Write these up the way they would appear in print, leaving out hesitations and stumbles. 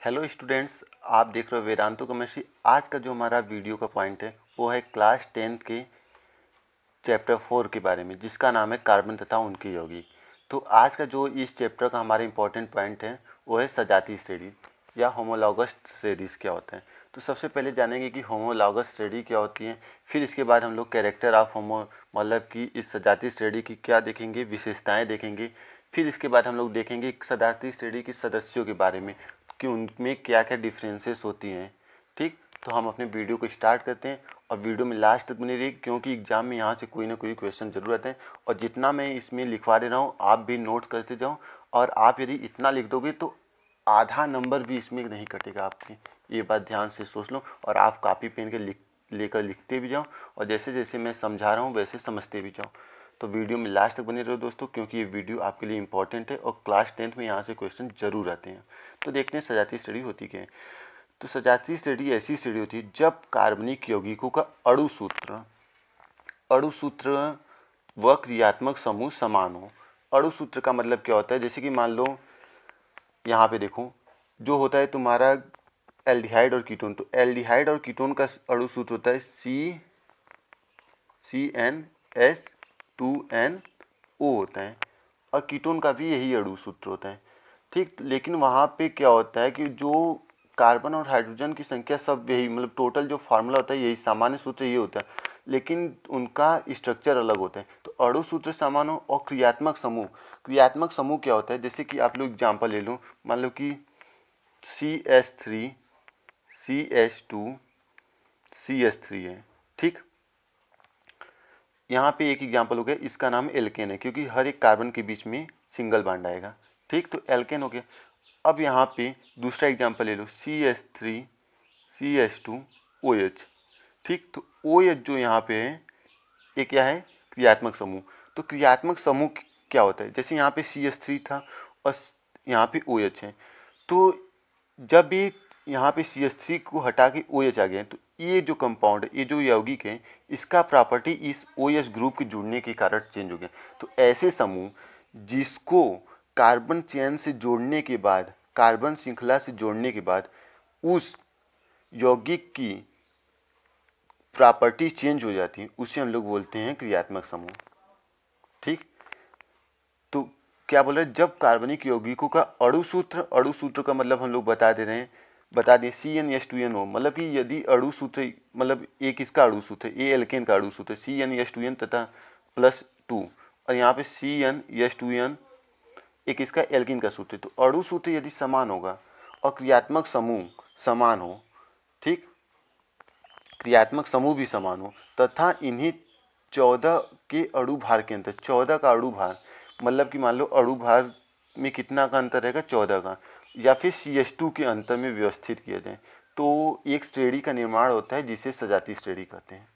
Hello students, आप देख रहे हो वेदांतो केमिस्ट्री। आज का जो हमारा वीडियो का पॉइंट है वो है क्लास 10th के चैप्टर 4 के बारे में, जिसका नाम है कार्बन तथा उनके यौगिक। तो आज का जो इस चैप्टर का हमारा इंपॉर्टेंट पॉइंट है वो है सजातीय श्रेणी या होमोलॉगस श्रेणीज क्या होता है। तो सबसे पहले जानेंगे कि होमोलॉगस श्रेणी क्या होती है, फिर इसके बाद हम लोग कैरेक्टर ऑफ होमो मतलब कि इस सजातीय श्रेणी की क्या देखेंगे, विशेषताएँ देखेंगे। फिर इसके बाद हम लोग देखेंगे सजातीय श्रेणी के सदस्यों के बारे में कि उनमें क्या क्या डिफरेंसेस होती हैं। ठीक, तो हम अपने वीडियो को स्टार्ट करते हैं और वीडियो में लास्ट तक बने रहिए, क्योंकि एग्जाम में यहाँ से कोई ना कोई क्वेश्चन जरूर आते हैं। और जितना मैं इसमें लिखवा दे रहा हूँ आप भी नोट करते जाओ, और आप यदि इतना लिख दोगे तो आधा नंबर भी इसमें नहीं कटेगा आपकी। ये बात ध्यान से सोच लो, और आप कापी पेन के लेकर लिखते भी जाओ, और जैसे जैसे मैं समझा रहा हूँ वैसे समझते भी जाओ। तो वीडियो में लास्ट तक बने रहो दोस्तों, क्योंकि ये वीडियो आपके लिए इंपॉर्टेंट है और क्लास 10th में यहाँ से क्वेश्चन जरूर आते हैं। तो देखते हैं सजातीय श्रेणी होती क्या है। तो सजातीय श्रेणी ऐसी श्रेणी होती है जब कार्बनिक यौगिकों का अणु सूत्र व क्रियात्मक समूह समान हो। अणु सूत्र का मतलब क्या होता है, जैसे कि मान लो यहाँ पे देखो जो होता है तुम्हारा एल्डिहाइड और कीटोन। तो एल्डिहाइड और कीटोन का अणु सूत्र होता है CnH2nO होता है, और कीटोन का भी यही अणु सूत्र होता है। ठीक, लेकिन वहाँ पे क्या होता है कि जो कार्बन और हाइड्रोजन की संख्या सब यही, मतलब टोटल जो फार्मूला होता है यही, सामान्य सूत्र ये होता है, लेकिन उनका स्ट्रक्चर अलग होता है। तो अणु सूत्र समान हो। और क्रियात्मक समूह क्या होता है, जैसे कि आप लोग एग्जाम्पल ले लो, मान लो कि CH3 CH2 CH3 है। ठीक, यहाँ पे एक एग्जाम्पल हो गया, इसका नाम एल्केन है क्योंकि हर एक कार्बन के बीच में सिंगल बॉन्ड आएगा। ठीक, तो एल्केन हो गया। अब यहाँ पे दूसरा एग्जाम्पल ले लो, CH3 CH2 OH। ठीक, तो OH जो यहाँ पे है ये क्या है, क्रियात्मक समूह। तो क्रियात्मक समूह क्या होता है, जैसे यहाँ पे CH3 था और यहाँ पे OH है, तो जब भी यहाँ पे CH3 को हटा के OH आ गया, तो ये जो कंपाउंड है, ये जो यौगिक है, इसका प्रॉपर्टी इस OH ग्रुप के जुड़ने के कारण चेंज हो गया। तो ऐसे समूह जिसको कार्बन चेन से जोड़ने के बाद, कार्बन श्रृंखला से जोड़ने के बाद उस यौगिक की प्रॉपर्टी चेंज हो जाती है, उसे हम लोग बोलते हैं क्रियात्मक समूह। ठीक, तो क्या बोल रहे हैं, जब कार्बनिक यौगिकों का अणु सूत्र का मतलब हम लोग बता दें CnH2nO, मतलब कि यदि अणु सूत्र, मतलब एक इसका अणु सूत्र है, ये एल्केन का अणु सूत्र CnH2n तथा +2, और यहाँ पे CnH2n एक इसका एल्किन का सूत्र है। तो अणु सूत्र यदि समान होगा और क्रियात्मक समूह समान हो, ठीक, क्रियात्मक समूह भी समान हो, तथा इन्हीं 14 के अणु भार के अंतर, 14 का अणु भार, मतलब कि मान लो अणु भार में कितना का अंतर रहेगा, 14 का, या फिर CH2 के अंतर में व्यवस्थित किया जाए, तो एक श्रेणी का निर्माण होता है जिसे सजातीय श्रेणी कहते हैं।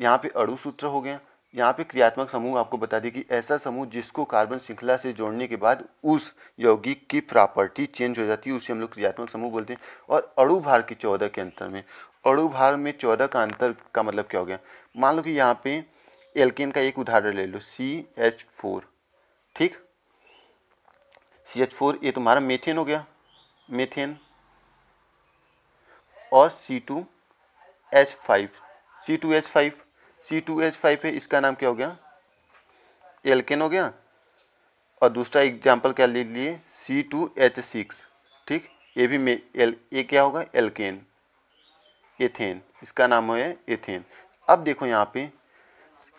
यहाँ पे अणु सूत्र हो गया, यहाँ पे क्रियात्मक समूह आपको बता दें कि ऐसा समूह जिसको कार्बन श्रृंखला से जोड़ने के बाद उस यौगिक की प्रॉपर्टी चेंज हो जाती है, उसे हम लोग क्रियात्मक समूह बोलते हैं। और अणु भार के 14 के अंतर में, अणु भार में 14 का अंतर का मतलब क्या हो गया, मान लो कि यहाँ पे एल्केन का एक उदाहरण ले लो, CH4। ठीक, CH4 ये तुम्हारा मेथेन हो गया, मेथेन, और C2H5 है, इसका नाम क्या हो गया, एल्केन हो गया। और दूसरा एग्जाम्पल क्या ले लिए, C2H6। ठीक, ये भी ये क्या होगा, एल्केन, एथेन, इसका नाम है एथेन। अब देखो यहाँ पे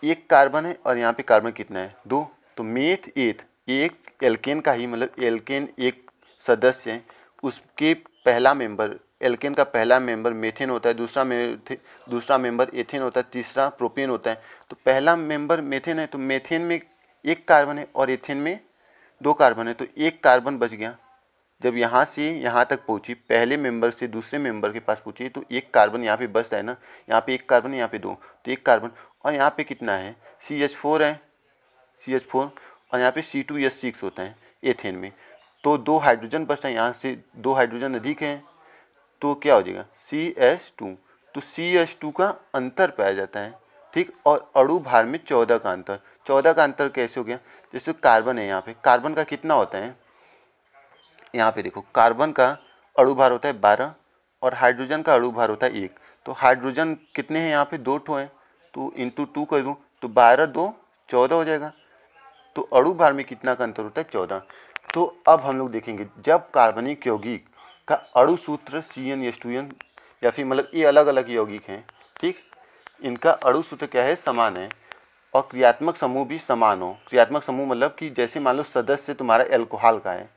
एक कार्बन है और यहाँ पे कार्बन कितना है, 2। तो मेथ एथ एक एल्केन का ही, मतलब एल्केन एक सदस्य है, उसके पहला मेंबर, एल्केन का पहला मेंबर मेथेन होता है, दूसरा मेंबर एथेन होता है, तीसरा प्रोपेन होता है। तो पहला मेंबर मेथेन है, तो मेथेन में एक कार्बन है और एथेन में 2 कार्बन है, तो एक कार्बन बच गया। जब यहाँ से यहाँ तक पहुँची, पहले मेंबर से दूसरे मेंबर के पास पहुँची, तो एक कार्बन यहाँ पे बच रहा है ना, यहाँ पे एक कार्बन, यहाँ पे 2, तो एक कार्बन। और यहाँ पे कितना है, CH4 है, CH4, और यहाँ पे C2H6 होता है एथेन में, तो 2 हाइड्रोजन बचता है, यहाँ से 2 हाइड्रोजन अधिक है, तो क्या हो जाएगा, CH2। तो CH2 का अंतर पाया जाता है। ठीक, और अणु भार में 14 का अंतर, 14 का अंतर कैसे हो गया, जैसे कार्बन है, यहाँ पे कार्बन का कितना होता है, यहाँ पे देखो कार्बन का अणु भार होता है 12 और हाइड्रोजन का अणु भार होता है 1। तो हाइड्रोजन कितने हैं यहाँ पे 2 ठो हैं, तो इंटू 2 कर दूँ तो 12 2 14 हो जाएगा। तो अणु भार में कितना का अंतर होता है 14। तो अब हम लोग देखेंगे जब कार्बनिक यौगिक का अणु सूत्र CnH2n या फिर मतलब ये अलग अलग यौगिक हैं, ठीक, इनका अणु सूत्र क्या है, समान है और क्रियात्मक समूह भी समान हो। क्रियात्मक समूह मतलब कि जैसे मान लो सदस्य तुम्हारा एल्कोहल का है,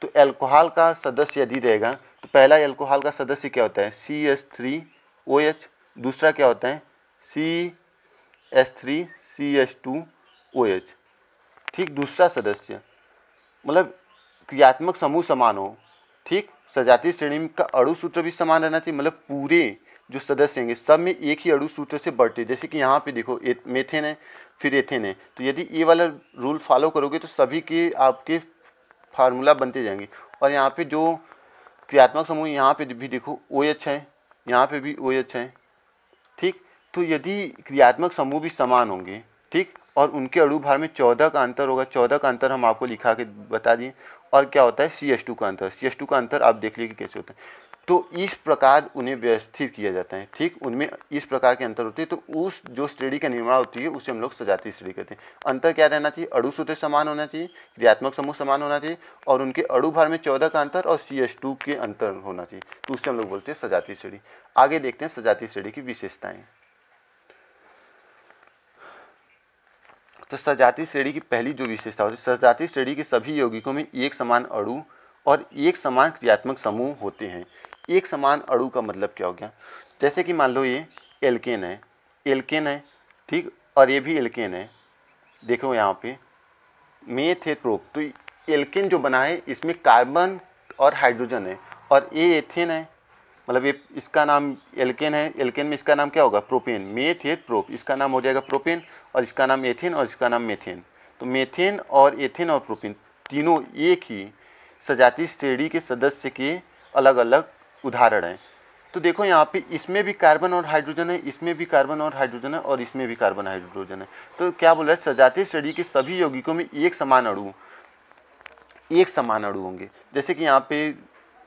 तो एल्कोहल का सदस्य यदि रहेगा तो पहला एल्कोहल का सदस्य क्या होता है CH3OH, दूसरा क्या होता है CH3CH2OH, ठीक, दूसरा सदस्य मतलब क्रियात्मक समूह समान हो, ठीक। सजातीय श्रेणी का अणु सूत्र भी समान रहना चाहिए, मतलब पूरे जो सदस्य होंगे सब में एक ही अणु सूत्र से बढ़ते, जैसे कि यहाँ पे देखो मेथेन है फिर एथेन है, तो यदि ये वाला रूल फॉलो करोगे तो सभी के आपके फार्मूला बनते जाएंगे। और यहाँ पे जो क्रियात्मक समूह यहाँ पे भी देखो OH है, यहाँ पे भी OH है, ठीक। तो यदि क्रियात्मक समूह भी समान होंगे, ठीक, और उनके अणु भार में 14 का अंतर होगा, 14 का अंतर हम आपको लिखा के बता दिए। और क्या होता है CH2 का अंतर, CH2 का अंतर आप देख लीजिए कैसे होता है। तो इस प्रकार उन्हें व्यवस्थित किया जाता है, ठीक, उनमें इस प्रकार के अंतर होते हैं। तो उस जो श्रेणी का निर्माण होती है उसे हम लोग सजातीय श्रेणी कहते हैं। अंतर क्या रहना चाहिए, अणु सूत्र समान होना चाहिए, क्रियात्मक समूह समान होना चाहिए और उनके अणु भार में 14 का अंतर और CH2 के अंतर होना चाहिए, तो उससे हम लोग बोलते हैं सजातीय श्रेणी। आगे देखते हैं सजातीय श्रेणी की विशेषताएं। तो सजातीय श्रेणी की पहली जो विशेषता होती है, सजातीय श्रेणी के सभी यौगिकों में एक समान अणु और एक समान क्रियात्मक समूह होते हैं। एक समान अणु का मतलब क्या हो गया, जैसे कि मान लो ये एल्केन है, ठीक, और ये भी एल्केन है, देखो यहाँ पे मेथेप्रोप, तो एल्केन जो बना है इसमें कार्बन और हाइड्रोजन है, और ये एथेन है, मतलब ये इसका नाम एल्केन है, एल्केन में इसका नाम क्या होगा प्रोपेन, मेथेप्रोप, इसका नाम हो जाएगा प्रोपेन और इसका नाम एथेन और इसका नाम मेथेन। तो मेथेन और एथेन और प्रोपेन तीनों एक ही सजातीय श्रेणी के सदस्य के अलग अलग उदाहरण हैं। तो देखो यहाँ पे इसमें भी कार्बन और हाइड्रोजन है, इसमें भी कार्बन और हाइड्रोजन है और इसमें भी कार्बन हाइड्रोजन है। तो क्या बोल रहा है, सजातीय श्रेणी के सभी यौगिकों में एक समान अणु होंगे। जैसे कि यहाँ पे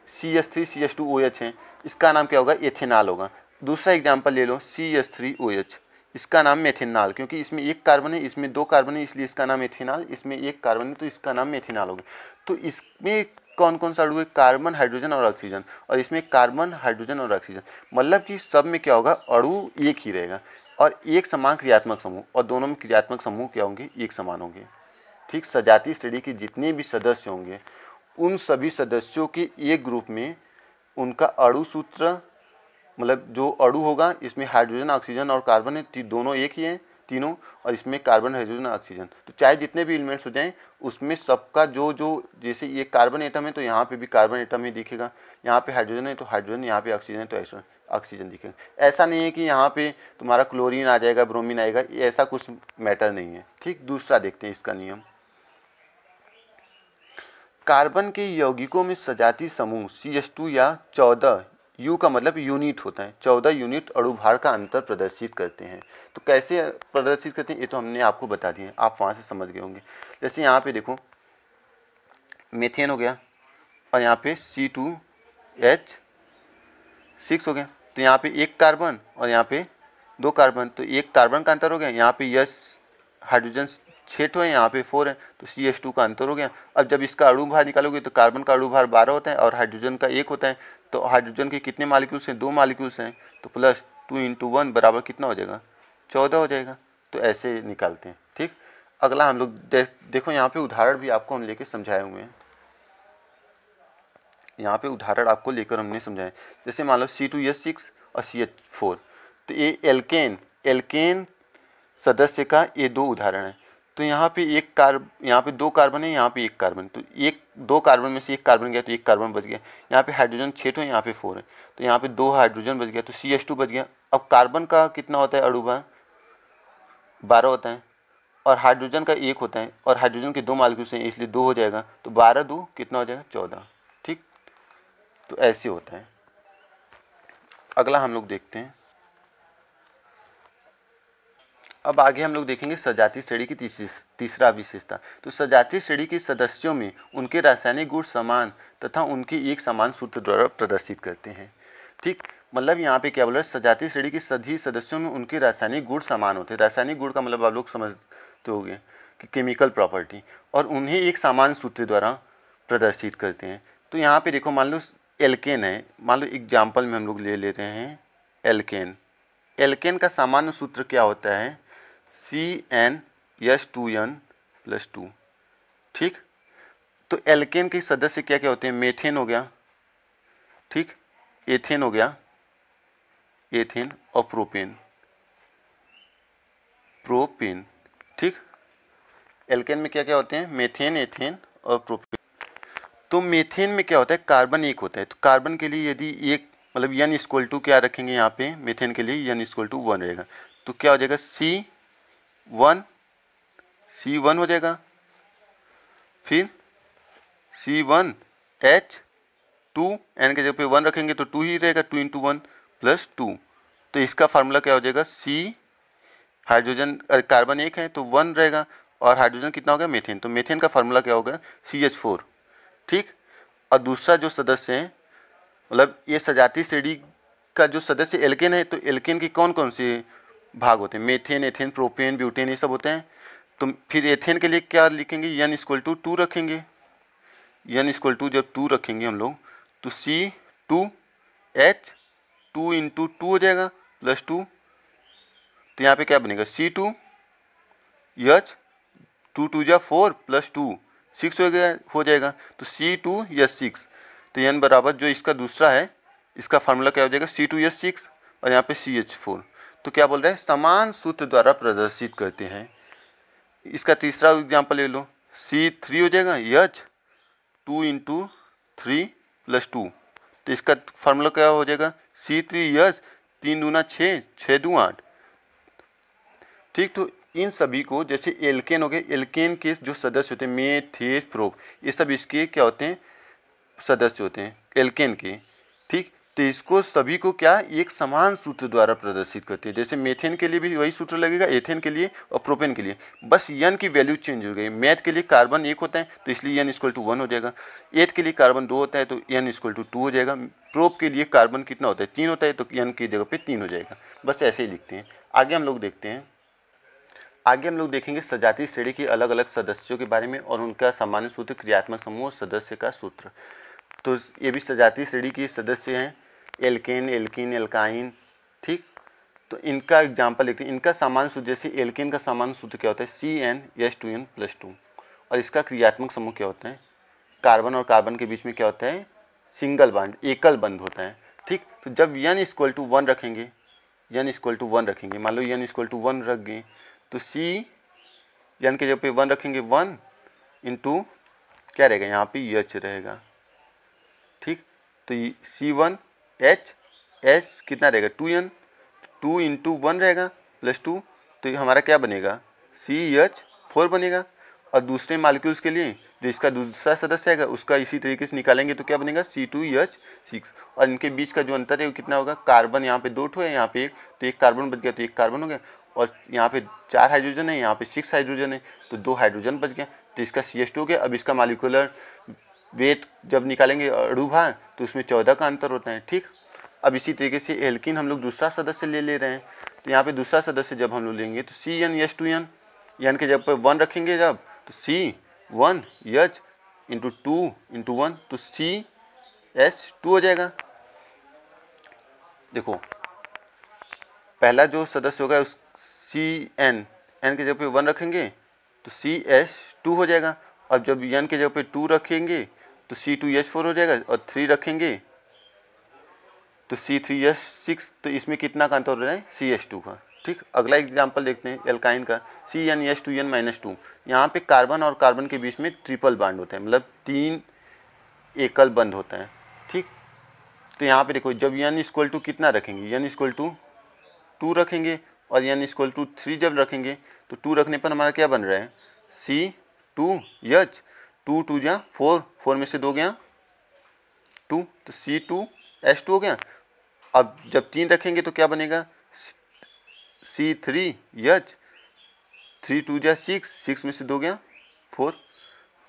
CH3CH2OH है, इसका नाम क्या होगा, एथेनॉल होगा। दूसरा एग्जाम्पल ले लो CH3OH, इसका नाम मेथेनॉल, क्योंकि इसमें एक कार्बन है, इसमें 2 कार्बन है, इसलिए इसका नाम एथेनॉल, इसमें एक कार्बन है तो इसका नाम मेथेनॉल होगा। तो इसमें कौन कौन सा अणु है, कार्बन हाइड्रोजन और ऑक्सीजन, और इसमें कार्बन हाइड्रोजन और ऑक्सीजन, मतलब कि सब में क्या होगा, अणु एक ही रहेगा और एक समान क्रियात्मक समूह, और दोनों में क्रियात्मक समूह क्या होंगे, एक समान होंगे, ठीक। सजातीय श्रेणी के जितने भी सदस्य होंगे उन सभी सदस्यों के एक ग्रुप में उनका अणु सूत्र, मतलब जो अणु होगा इसमें हाइड्रोजन ऑक्सीजन और कार्बन है, दोनों एक ही हैं तीनों, और इसमें कार्बन हाइड्रोजन ऑक्सीजन, तो चाहे जितने भी एलिमेंट्स हो जाएं उसमें सबका जो जैसे ये कार्बन एटम है तो यहाँ पे भी कार्बन एटम ही दिखेगा, यहाँ पे हाइड्रोजन है तो हाइड्रोजन, यहाँ पे ऑक्सीजन है तो ऑक्सीजन दिखेगा। ऐसा नहीं है कि यहाँ पे तुम्हारा क्लोरीन आ जाएगा, ब्रोमीन आएगा, ऐसा कुछ मैटर नहीं है, ठीक। दूसरा देखते हैं इसका नियम। कार्बन के यौगिकों में सजातीय समूह CH2 या 14 U का मतलब यूनिट होता है, 14 यूनिट अणु भार का अंतर प्रदर्शित करते हैं। तो कैसे प्रदर्शित करते हैं ये तो हमने आपको बता दिया है, आप वहाँ से समझ गए होंगे। जैसे यहाँ पे देखो मेथेन हो गया और यहाँ पे C2H6 हो गया, तो यहाँ पे एक कार्बन और यहाँ पे 2 कार्बन, तो एक कार्बन का अंतर हो गया। यहाँ पे यस हाइड्रोजन 6 है, यहाँ पे 4 है, तो CH2 का अंतर हो गया। अब जब इसका अणु भार निकालोगे तो कार्बन का अणु भार 12 होता है और हाइड्रोजन का 1 होता है, तो हाइड्रोजन के कितने मॉलिक्यूल्स हैं, 2 मॉलिक्यूल्स हैं, तो प्लस 2 × 1 बराबर कितना हो जाएगा, 14 हो जाएगा। तो ऐसे निकालते हैं, ठीक। अगला हम लोग देखो यहाँ पे उदाहरण भी आपको हम लेके समझाए हुए हैं, यहाँ पे उदाहरण आपको लेकर हमने समझाया। जैसे मान लो C2H6 और CH4, तो ये एल्केन सदस्य का ये 2 उदाहरण है। तो यहाँ पे यहाँ पे 2 कार्बन है, यहाँ पे 1 कार्बन, तो 2 कार्बन में से 1 कार्बन गया तो 1 कार्बन बच गया। यहाँ पे हाइड्रोजन 6 है, यहाँ पे 4 है, तो यहाँ पे 2 हाइड्रोजन बच गया, तो CH2 बच गया। अब कार्बन का कितना होता है अणु भार, 12 होता है, और हाइड्रोजन का 1 होता है, और हाइड्रोजन के 2 मॉलिक्यूल्स हैं इसलिए 2 हो जाएगा, तो 12 2 कितना हो जाएगा, 14, ठीक। तो ऐसे होता है। अगला हम लोग देखते हैं अब आगे हम लोग देखेंगे सजातीय श्रेणी की तीसरा विशेषता। तो सजातीय श्रेणी के सदस्यों में उनके रासायनिक गुण समान तथा उनके एक समान सूत्र द्वारा प्रदर्शित करते हैं। ठीक, मतलब यहाँ पे क्या बोल रहा है, सजातीय श्रेणी के सभी सदस्यों में उनके रासायनिक गुण समान होते हैं। रासायनिक गुण का मतलब आप लोग समझते होंगे कि केमिकल प्रॉपर्टी, और उन्हें एक समान सूत्र द्वारा प्रदर्शित करते हैं। तो यहाँ पे देखो, मान लो एल्केन है, मान लो एग्जाम्पल में हम लोग ले लेते हैं एल्केन। एल्केन का सामान्य सूत्र क्या होता है, CnH2n+2। ठीक, तो एल्केन के सदस्य क्या क्या होते हैं, मेथेन हो गया, ठीक, एथेन हो गया, एथेन, और प्रोपेन। ठीक, एल्केन में क्या क्या होते हैं, मेथेन, एथेन और प्रोपेन। तो मेथेन में क्या होता है, कार्बन एक होता है। तो कार्बन के लिए यदि एक मतलब n क्या रखेंगे यहाँ पे, मेथेन के लिए n=1 रहेगा। तो क्या हो जाएगा, C1 हो जाएगा, फिर C1H2, n के जगह पे 1 रखेंगे तो 2 ही रहेगा, 2 × 1 + 2। तो इसका फार्मूला क्या हो जाएगा, हाइड्रोजन कार्बन एक है तो 1 रहेगा, और हाइड्रोजन कितना हो गया, मेथेन। तो मेथेन का फार्मूला क्या होगा, CH4। ठीक, और दूसरा जो सदस्य है, मतलब ये सजातीय श्रेणी का जो सदस्य एल्केन है, तो एल्केन के कौन कौन से भाग होते हैं, मेथेन, एथेन, प्रोपेन, ब्यूटेन, ये सब होते हैं। तो फिर एथेन के लिए क्या लिखेंगे, n=2 रखेंगे। n=2 जब 2 रखेंगे हम लोग, तो C2H 2 × 2 हो जाएगा +2। तो यहाँ पे क्या बनेगा, C2H 2 × 2 = 4 + 2 6 हो जाएगा। तो C2H6। तो n बराबर जो इसका दूसरा है, इसका फार्मूला क्या हो जाएगा, C2H6, और यहाँ पे CH4। तो क्या बोल रहे हैं, समान सूत्र द्वारा प्रदर्शित करते हैं। इसका तीसरा एग्जाम्पल ले लो, C3 हो जाएगा, H 2 × 3 + 2। तो इसका फार्मूला क्या हो जाएगा, C3H 3 दूना 6, 6 दूँ 8। ठीक, तो इन सभी को, जैसे एल्केन हो गए, एल्केन के जो सदस्य होते हैं मेथेन, प्रोप, ये सब इसके क्या होते हैं, सदस्य होते हैं एल्केन के। ठीक, तो इसको सभी को क्या एक समान सूत्र द्वारा प्रदर्शित करते हैं। जैसे मेथेन के लिए भी वही सूत्र लगेगा, एथेन के लिए और प्रोपेन के लिए, बस n की वैल्यू चेंज हो गई। मैथ के लिए कार्बन एक होता है तो इसलिए n=1 हो जाएगा, एथ के लिए कार्बन 2 होता है तो n=2 हो जाएगा, प्रोप के लिए कार्बन कितना होता है, 3 होता है तो n की जगह पे 3 हो जाएगा। बस ऐसे ही लिखते हैं। आगे हम लोग देखते हैं, आगे हम लोग देखेंगे सजातीय श्रेणी के अलग अलग सदस्यों के बारे में और उनका सामान्य सूत्र, क्रियात्मक समूह और सदस्य का सूत्र। तो ये भी सजातीय श्रेणी के सदस्य हैं, एल्केन, एल्कीन, एल्काइन। ठीक, तो इनका एग्जाम्पल देखते हैं। इनका सामान्य सूत्र, जैसे एल्केन का सामान्य सूत्र क्या होता है, CnH2n+2, और इसका क्रियात्मक समूह क्या होता है, कार्बन और कार्बन के बीच में क्या होता है, सिंगल बॉन्ड, एकल बंध होता है। ठीक, तो जब n=1 रखेंगे, n=1 रखेंगे, मान लो n=1 रख गए, तो n के जगह पे 1 रखेंगे, 1 × क्या रहेगा, यहाँ पे H रहेगा। ठीक, तो C1H कितना रहेगा, 2n, 2 × 1 रहेगा +2, तो ये हमारा क्या बनेगा, CH4 बनेगा। और दूसरे मालिक्यूल्स के लिए जो इसका दूसरा सदस्य आएगा उसका इसी तरीके से निकालेंगे तो क्या बनेगा, C2H6। और इनके बीच का जो अंतर है वो कितना होगा, कार्बन यहाँ पे 2 ठो है, यहाँ पे 1, तो 1 कार्बन बच गया, तो 1 कार्बन हो गया, और यहाँ पे 4 हाइड्रोजन है, यहाँ पे 6 हाइड्रोजन है, तो 2 हाइड्रोजन बच गया, तो इसका CH2 हो गया। अब इसका मालिकुलर वेट जब निकालेंगे अणु भार, तो उसमें 14 का अंतर होता है। ठीक, अब इसी तरीके से एल्कीन हम लोग दूसरा सदस्य ले रहे हैं, तो यहाँ पे दूसरा सदस्य जब हम लोग लेंगे तो CnH2n, n के जब पर 1 रखेंगे जब, तो C1H × 2 × 1, तो CH2 हो जाएगा। देखो पहला जो सदस्य होगा उस n के जगह पे 1 रखेंगे तो CH2 हो जाएगा, और जब n के जगह पे 2 रखेंगे तो C2H4 हो जाएगा, और 3 रखेंगे तो C3H6, तो इसमें कितना का अंतर हो रहा है, CH2 का। ठीक, अगला एग्जांपल देखते हैं एल्काइन का, CnH2n-2। यहाँ पे कार्बन और कार्बन के बीच में ट्रिपल बॉन्ड होता है, मतलब 3 एकल बंध होता है। ठीक, तो यहाँ पे देखो जब n कितना रखेंगे, n=2 रखेंगे, और n=3 जब रखेंगे तो 2 रखने पर हमारा क्या बन रहा है, C2H, 2 × 2 = 4, 4 में से 2 गया 2, तो C2H2 हो गया। अब जब 3 रखेंगे तो क्या बनेगा, C3H, 3 2 जा 6, 6 में से 2 गया 4,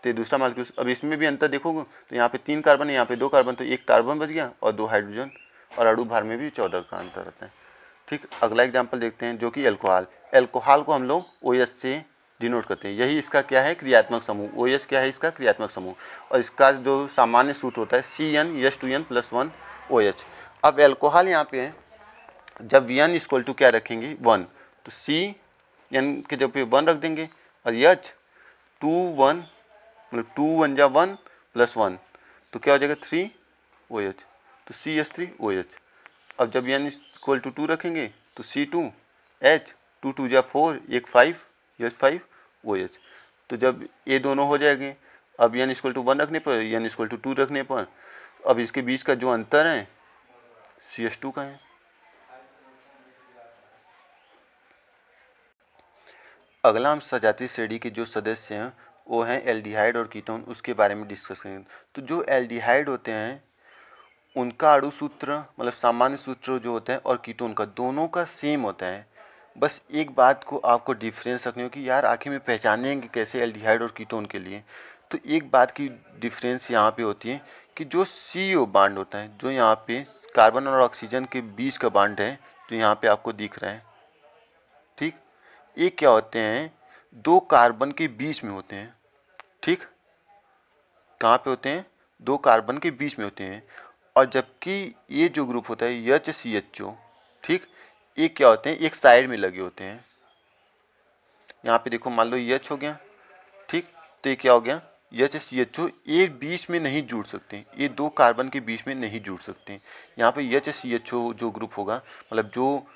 तो दूसरा मालिक्यूल। अब इसमें भी अंतर देखोगे तो यहाँ पे 3 कार्बन है, यहाँ पे 2 कार्बन, तो 1 कार्बन बच गया और 2 हाइड्रोजन, और अणु भार में भी 14 का अंतर रहता है। ठीक, अगला एग्जाम्पल देखते हैं जो कि एल्कोहल। एल्कोहल को हम लोग OH से डिनोट करते हैं, यही इसका क्या है, क्रियात्मक समूह। OH क्या है, इसका क्रियात्मक समूह, और इसका जो सामान्य सूत्र होता है CnH2n+1 OH। अब एल्कोहल यहाँ पे है, जब n इक्वल टू क्या रखेंगे 1, तो CN के जब पे 1 रख देंगे, और H 2 1 मतलब 2 1 जा 1 + 1, तो क्या हो जाएगा 3 OH, तो CH3 OH। अब जब n इक्वल टू 2 रखेंगे तो C2 H 2 2 जा 4 1 5 H5 OH। तो जब ये दोनों हो जाएंगे, अब n इक्वल टू 1 रखने पर, n इक्वल टू 2 रखने पर, अब इसके बीच का जो अंतर है CH2 का है। अगला हम सजातीय श्रेणी के जो सदस्य हैं वो हैं एल्डिहाइड और कीटोन, उसके बारे में डिस्कस करेंगे। तो जो एल्डिहाइड होते हैं उनका अणु सूत्र मतलब सामान्य सूत्र जो होता है और कीटोन का दोनों का सेम होता है। बस एक बात को आपको डिफरेंस रखनी हो कि यार आखिर में पहचानेंगे कैसे एल्डिहाइड और कीटोन के लिए। तो एक बात की डिफरेंस यहाँ पे होती है कि जो CO बांड होता है, जो यहाँ पे कार्बन और ऑक्सीजन के बीच का बांड है, जो यहाँ पे आपको दिख रहा है, ठीक, ये क्या होते हैं, 2 कार्बन के बीच में होते हैं। ठीक, कहाँ पे होते हैं, 2 कार्बन के बीच में होते हैं। और जबकि ये जो ग्रुप होता है HCHO, ठीक, ये क्या होते हैं, एक साइड में लगे होते हैं। यहाँ पे देखो, मान लो H हो गया, ठीक, तो ये क्या हो गया HCHO, एक बीच में नहीं जुड़ सकते, ये 2 कार्बन के बीच में नहीं जुड़ सकते। यहाँ पे HCHO जो ग्रुप होगा, मतलब जो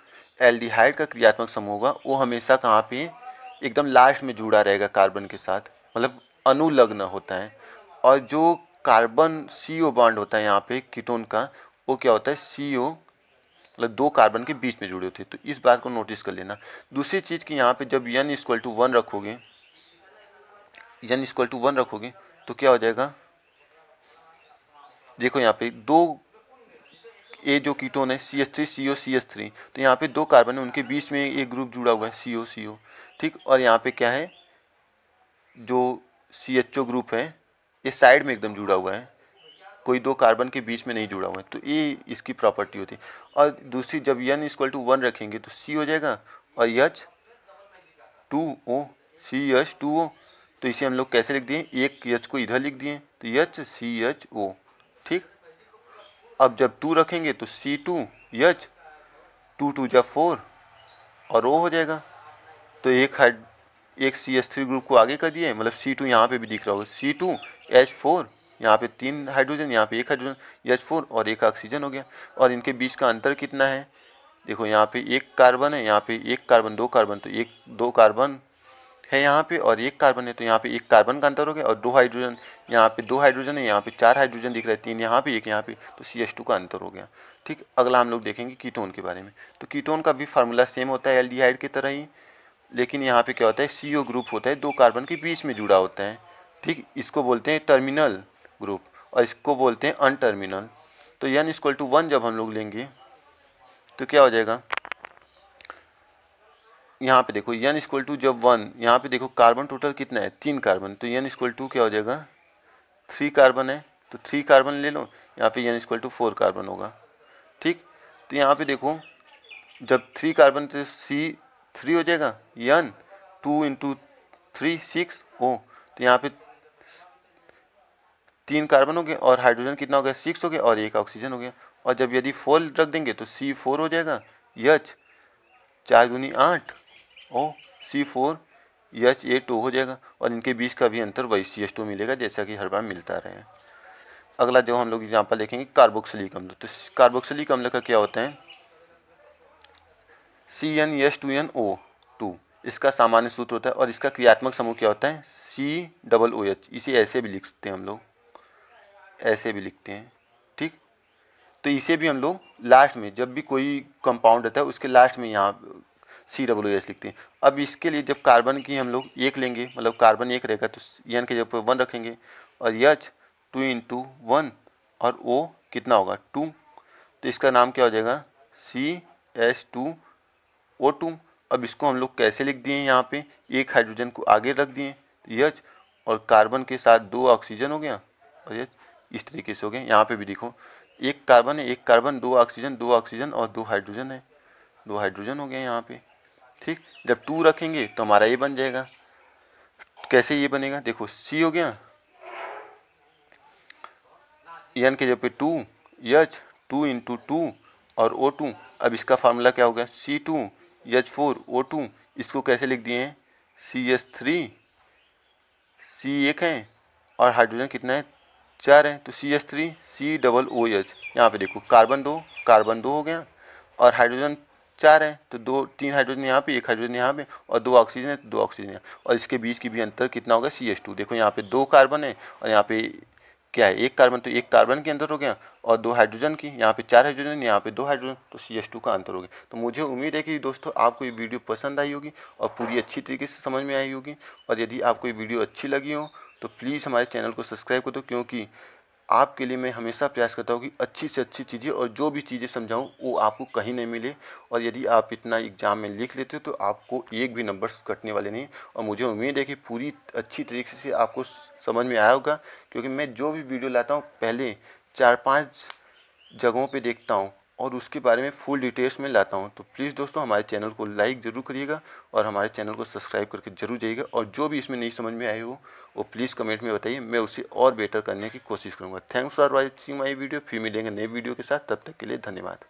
एल्डिहाइड का क्रियात्मक समूह होगा, वो हमेशा कहाँ पे एकदम लास्ट में जुड़ा रहेगा कार्बन के साथ, मतलब अनुलग्न होता है। और जो कार्बन CO बॉन्ड होता है यहाँ पे कीटोन का, वो क्या होता है CO मतलब 2 कार्बन के बीच में जुड़े होते हैं। तो इस बात को नोटिस कर लेना। दूसरी चीज़ कि यहाँ पे जब n इक्वल टू 1 रखोगे, n इक्वल टू 1 रखोगे तो क्या हो जाएगा, देखो यहाँ पे 2 ये जो कीटोन है CH3CO CH3, तो यहाँ पे 2 कार्बन है, उनके बीच में एक ग्रुप जुड़ा हुआ है CO CO, ठीक। और यहाँ पे क्या है, जो CHO ग्रुप है ये साइड में एकदम जुड़ा हुआ है, कोई 2 कार्बन के बीच में नहीं जुड़ा हुआ है। तो ये इसकी प्रॉपर्टी होती है। और दूसरी, जब n इक्वल टू 1 रखेंगे तो C हो जाएगा और H2O CH2O। तो इसे हम लोग कैसे लिख दिए, एक H को इधर लिख दिए तो HCHO, ठीक। अब जब 2 रखेंगे तो C2H 2 2 जा 4 और O हो जाएगा। तो एक CH3 ग्रुप को आगे कर दिए, मतलब C2 यहाँ पे भी दिख रहा होगा, C2H4, यहाँ पे 3 हाइड्रोजन, यहाँ पे 1 हाइड्रोजन, H4 और 1 ऑक्सीजन हो गया। और इनके बीच का अंतर कितना है, देखो यहाँ पे 1 कार्बन है, यहाँ पे 1 कार्बन 2 कार्बन, तो 2 कार्बन है यहाँ पे और 1 कार्बन है, तो यहाँ पे 1 कार्बन का अंतर हो गया। और 2 हाइड्रोजन, यहाँ पे 2 हाइड्रोजन है, यहाँ पे 4 हाइड्रोजन दिख रहा है, 3 यहाँ पे 1 यहाँ पे, तो CH2 का अंतर हो गया, ठीक। अगला हम लोग देखेंगे कीटोन के बारे में। तो कीटोन का भी फार्मूला सेम होता है एल्डिहाइड की तरह ही, लेकिन यहाँ पे क्या होता है, CO ग्रुप होता है, 2 कार्बन के बीच में जुड़ा होता है, ठीक। इसको बोलते हैं टर्मिनल ग्रुप और इसको बोलते हैं अनटर्मिनल। तो n इक्वल टू 1 जब हम लोग लेंगे तो क्या हो जाएगा, यहाँ पे देखो n इक्वल टू जब 1, यहाँ पे देखो कार्बन टोटल कितना है 3 कार्बन, तो n इक्वल टू क्या हो जाएगा 3 कार्बन है, तो 3 कार्बन ले लो, यहाँ पे n इक्वल टू 4 कार्बन होगा, ठीक। तो यहाँ पे देखो जब 3 कार्बन तो C3 हो जाएगा, n 2 इंटू 3 6 O, तो यहाँ पे 3 कार्बन हो गए और हाइड्रोजन कितना हो गया 6 हो गया और 1 ऑक्सीजन हो गया। और जब यदि 4 रख देंगे तो C4 हो जाएगा, H 4 दूनी 8 O C4 H 8 O हो जाएगा। और इनके बीच का भी अंतर वही CH2 मिलेगा जैसा कि हर बार मिलता रहे। अगला जो हम लोग एग्जाम्पल देखेंगे कार्बोक्सिलिक अम्ल। तो कार्बोक्सिलिक अम्ल का क्या होता है, CnH2nO2, इसका सामान्य सूत्र होता है। और इसका क्रियात्मक समूह क्या होता है COOH। इसे ऐसे भी लिख सकते हैं हम लोग, ऐसे भी लिखते हैं, ठीक। तो इसे भी हम लोग लास्ट में जब भी कोई कंपाउंड रहता है उसके लास्ट में यहाँ COOH लिखते हैं। अब इसके लिए जब कार्बन की हम लोग 1 लेंगे, मतलब कार्बन 1 रहेगा तो n के जगह पर 1 रखेंगे और H 2 इंटू 1 और O कितना होगा 2, तो इसका नाम क्या हो जाएगा CH2O2। अब इसको हम लोग कैसे लिख दिए यहाँ पे, एक हाइड्रोजन को आगे रख दिए H, और कार्बन के साथ 2 ऑक्सीजन हो गया और H, इस तरीके से हो गया। यहाँ पे भी देखो एक कार्बन है, एक कार्बन, 2 ऑक्सीजन, 2 ऑक्सीजन और 2 हाइड्रोजन है, 2 हाइड्रोजन हो गए यहाँ पे। ठीक, जब 2 रखेंगे तो हमारा ये बन जाएगा। कैसे ये बनेगा, देखो C हो गया, N के जगह पे 2, H 2 इंटू 2 और O2। अब इसका फार्मूला क्या होगा, C2H4O2। इसको कैसे लिख दिए हैं, CH3, C एक है और हाइड्रोजन कितना है, 4 है, तो CH3 COOH। यहाँ पे देखो कार्बन 2 हो गया और हाइड्रोजन 4 है, तो 3 हाइड्रोजन यहाँ पे, 1 हाइड्रोजन यहाँ पे और 2 ऑक्सीजन है, तो 2 ऑक्सीजन यहाँ, और इसके बीच की भी अंतर कितना होगा, CH2। देखो यहाँ पे 2 कार्बन है और यहाँ पे क्या है, 1 कार्बन, तो 1 कार्बन के अंदर हो गया और 2 हाइड्रोजन की, यहाँ पे 4 हाइड्रोजन, यहाँ पे 2 हाइड्रोजन, तो CH2 का अंतर हो गया। तो मुझे उम्मीद है कि दोस्तों आपको ये वीडियो पसंद आई होगी और पूरी अच्छी तरीके से समझ में आई होगी। और यदि आपको ये वीडियो अच्छी लगी हो तो प्लीज़ हमारे चैनल को सब्सक्राइब कर दो, क्योंकि आपके लिए मैं हमेशा प्रयास करता हूँ कि अच्छी से अच्छी चीज़ें और जो भी चीज़ें समझाऊँ वो आपको कहीं नहीं मिले। और यदि आप इतना एग्ज़ाम में लिख लेते हो तो आपको एक भी नंबर्स कटने वाले नहीं। और मुझे उम्मीद है कि पूरी अच्छी तरीके से आपको समझ में आया होगा, क्योंकि मैं जो भी वीडियो लाता हूँ पहले 4-5 जगहों पे देखता हूँ और उसके बारे में फुल डिटेल्स में लाता हूँ। तो प्लीज़ दोस्तों हमारे चैनल को लाइक ज़रूर करिएगा और हमारे चैनल को सब्सक्राइब करके ज़रूर जाइएगा। और जो भी इसमें नहीं समझ में आए हो वो प्लीज़ कमेंट में बताइए, मैं उसे और बेटर करने की कोशिश करूँगा। Thanks for watching my video. फिर मिलेंगे नए वीडियो के साथ, तब तक के लिए धन्यवाद।